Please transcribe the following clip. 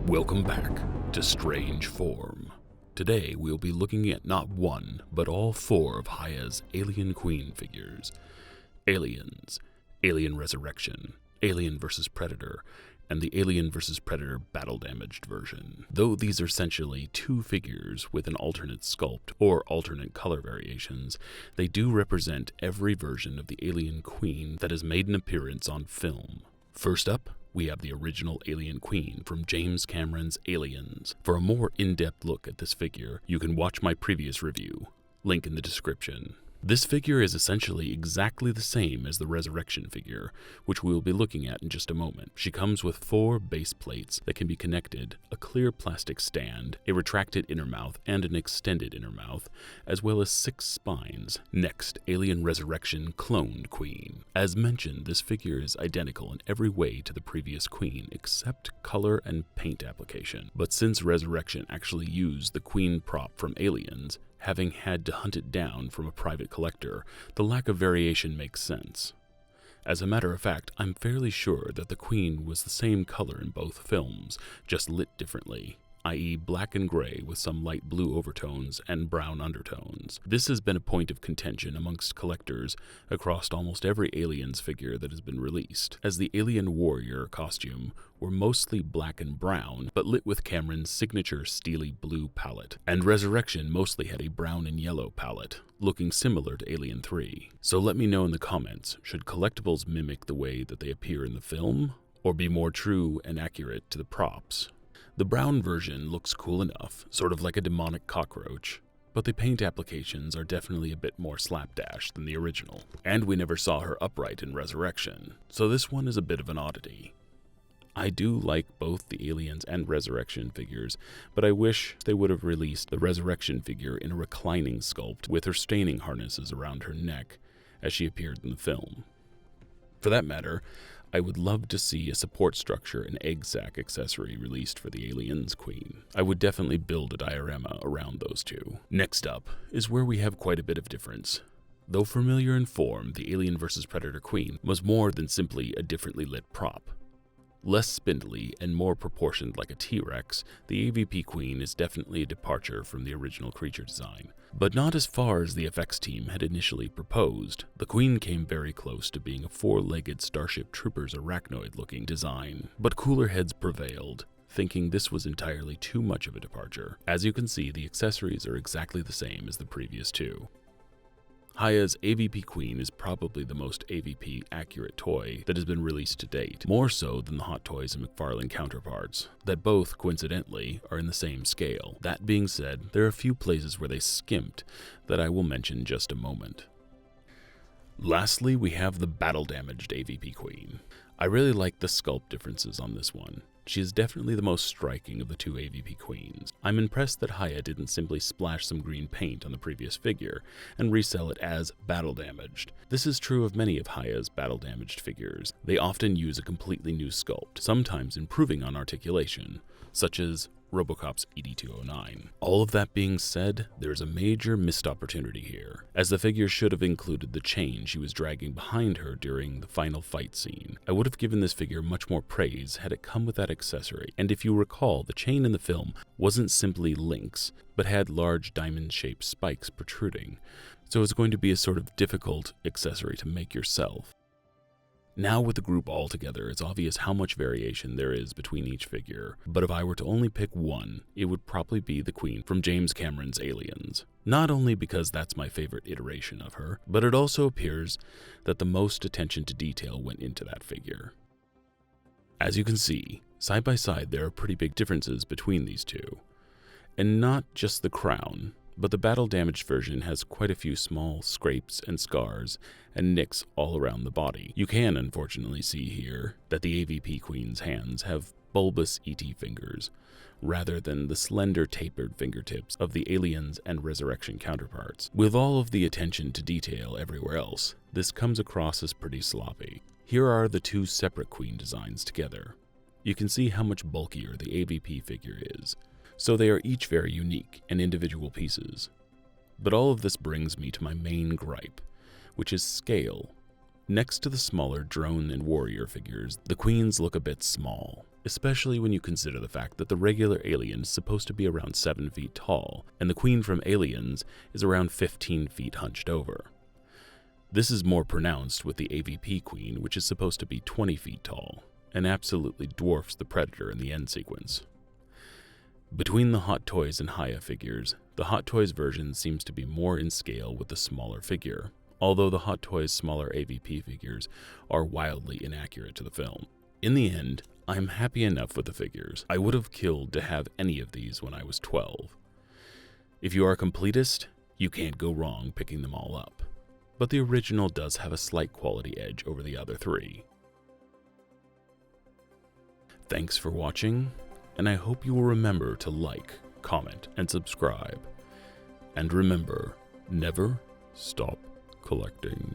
Welcome back to Strange Form. Today we'll be looking at not one, but all four of Hiya's Alien Queen figures. Aliens, Alien Resurrection, Alien vs. Predator, and the Alien vs. Predator battle-damaged version. Though these are essentially two figures with an alternate sculpt or alternate color variations, they do represent every version of the Alien Queen that has made an appearance on film. First up, we have the original Alien Queen from James Cameron's Aliens. For a more in-depth look at this figure, you can watch my previous review, link in the description. This figure is essentially exactly the same as the Resurrection figure, which we will be looking at in just a moment. She comes with 4 base plates that can be connected, a clear plastic stand, a retracted inner mouth and an extended inner mouth, as well as 6 spines. Next, Alien Resurrection Cloned Queen. As mentioned, this figure is identical in every way to the previous Queen, except color and paint application. But since Resurrection actually used the Queen prop from Aliens, having had to hunt it down from a private collector, the lack of variation makes sense. As a matter of fact, I'm fairly sure that the Queen was the same color in both films, just lit differently, i.e. black and gray with some light blue overtones and brown undertones. This has been a point of contention amongst collectors across almost every Aliens figure that has been released, as the Alien Warrior costume were mostly black and brown, but lit with Cameron's signature steely blue palette, and Resurrection mostly had a brown and yellow palette, looking similar to Alien 3. So let me know in the comments, should collectibles mimic the way that they appear in the film, or be more true and accurate to the props? The brown version looks cool enough, sort of like a demonic cockroach, but the paint applications are definitely a bit more slapdash than the original, and we never saw her upright in Resurrection, so this one is a bit of an oddity. I do like both the Aliens and Resurrection figures, but I wish they would have released the Resurrection figure in a reclining sculpt with her staining harnesses around her neck as she appeared in the film. For that matter, I would love to see a support structure and egg sac accessory released for the Aliens Queen. I would definitely build a diorama around those two. Next up is where we have quite a bit of difference. Though familiar in form, the Alien vs. Predator Queen was more than simply a differently lit prop. Less spindly and more proportioned like a T-Rex, the AVP Queen is definitely a departure from the original creature design. But not as far as the effects team had initially proposed. The Queen came very close to being a 4-legged Starship Troopers arachnoid-looking design, but cooler heads prevailed, thinking this was entirely too much of a departure. As you can see, the accessories are exactly the same as the previous two. Hiya's AVP Queen is probably the most AVP accurate toy that has been released to date, more so than the Hot Toys and McFarlane counterparts, that both, coincidentally, are in the same scale. That being said, there are a few places where they skimped that I will mention in just a moment. Lastly, we have the battle-damaged AVP Queen. I really like the sculpt differences on this one. She is definitely the most striking of the two AVP Queens. I'm impressed that Hiya didn't simply splash some green paint on the previous figure and resell it as battle-damaged. This is true of many of Hiya's battle-damaged figures. They often use a completely new sculpt, sometimes improving on articulation, such as RoboCop's ED-209. All of that being said, there's a major missed opportunity here, as the figure should have included the chain she was dragging behind her during the final fight scene. I would have given this figure much more praise had it come with that accessory, and if you recall, the chain in the film wasn't simply links, but had large diamond-shaped spikes protruding, so it's going to be a sort of difficult accessory to make yourself. Now with the group all together, it's obvious how much variation there is between each figure, but if I were to only pick one, it would probably be the Queen from James Cameron's Aliens. Not only because that's my favorite iteration of her, but it also appears that the most attention to detail went into that figure. As you can see, side by side there are pretty big differences between these two. And not just the crown, but the battle-damaged version has quite a few small scrapes and scars and nicks all around the body. You can unfortunately see here that the AVP Queen's hands have bulbous ET fingers, rather than the slender tapered fingertips of the Aliens and Resurrection counterparts. With all of the attention to detail everywhere else, this comes across as pretty sloppy. Here are the two separate Queen designs together. You can see how much bulkier the AVP figure is, so they are each very unique and individual pieces. But all of this brings me to my main gripe, which is scale. Next to the smaller drone and warrior figures, the queens look a bit small, especially when you consider the fact that the regular alien is supposed to be around 7 feet tall, and the queen from Aliens is around 15 feet hunched over. This is more pronounced with the AVP queen, which is supposed to be 20 feet tall, and absolutely dwarfs the Predator in the end sequence. Between the Hot Toys and Hiya figures, the Hot Toys version seems to be more in scale with the smaller figure, although the Hot Toys' smaller AVP figures are wildly inaccurate to the film. In the end, I'm happy enough with the figures. I would have killed to have any of these when I was 12. If you are a completist, you can't go wrong picking them all up, but the original does have a slight quality edge over the other three. Thanks for watching, and I hope you will remember to like, comment, and subscribe. And remember, never stop collecting.